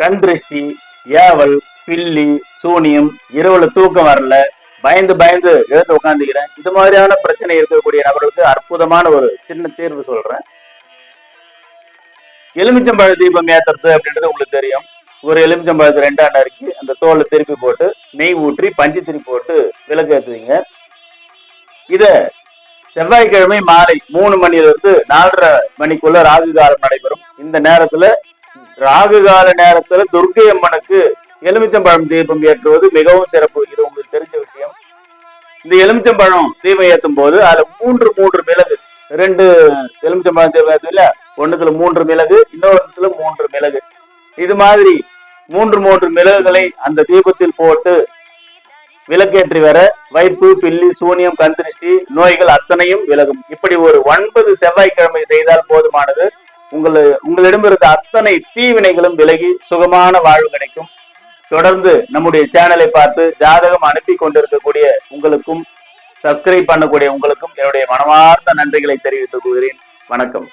கண் திருஷ்டி, ஏவல், பில்லி, சூனியம், இரவுல தூக்கம் வரல, பயந்து பயந்து எழுந்து உட்காந்துக்கிறேன், இது மாதிரியான பிரச்சனை இருக்கக்கூடிய நபர்களுக்கு அற்புதமான ஒரு சின்ன தீர்வு சொல்றேன். எலுமிச்சம்பழ தீபம் ஏத்துறது அப்படின்றது உங்களுக்கு தெரியும். ஒரு எலுமிச்சம்பழத்தை 2ஆ நறுக்கி அந்த தோலை திருப்பி போட்டு நெய் ஊற்றி பஞ்சு திரி போட்டு விளக்கு ஏற்றுவீங்க. இத செவ்வாய்க்கிழமை மாலை 3 மணிலிருந்து 4:30 மணிக்குள்ள ராகு காலம் நடைபெறும். இந்த நேரத்துல ராகு கால நேரத்துல துர்க்கை அம்மனுக்கு எலுமிச்சம்பழம் தீபம் ஏற்றுவது மிகவும் சிறப்பு. இது உங்களுக்கு தெரிஞ்ச விஷயம். இந்த எலுமிச்சம்பழம் தீபம் ஏற்றும் போது அதுல மூன்று மிளகு, 2 எலுமிச்சம்பழம் தீபம் ஏற்றும் இல்ல, ஒண்ணுத்துல 3 மிளகு, இன்னொருத்துல 3 மிளகு, இது மாதிரி 3 மிளகுகளை அந்த தீபத்தில் போட்டு விளக்கேற்றி வர வைப்பு, பில்லி, சூனியம், கந்திருஷ்டி நோய்கள் அத்தனையும் விலகும். இப்படி ஒரு 9 செவ்வாய்க்கிழமை செய்தால் போதுமானது. உங்களிடமிருந்த அத்தனை தீவினைகளும் விலகி சுகமான வாழ்வு கிடைக்கும். தொடர்ந்து நம்முடைய சேனலை பார்த்து ஜாதகம் அனுப்பி கொண்டிருக்கக்கூடிய உங்களுக்கும், சப்ஸ்கிரைப் பண்ணக்கூடிய உங்களுக்கும் என்னுடைய மனமார்ந்த நன்றிகளை தெரிவித்துக் கொள்கிறேன். வணக்கம்.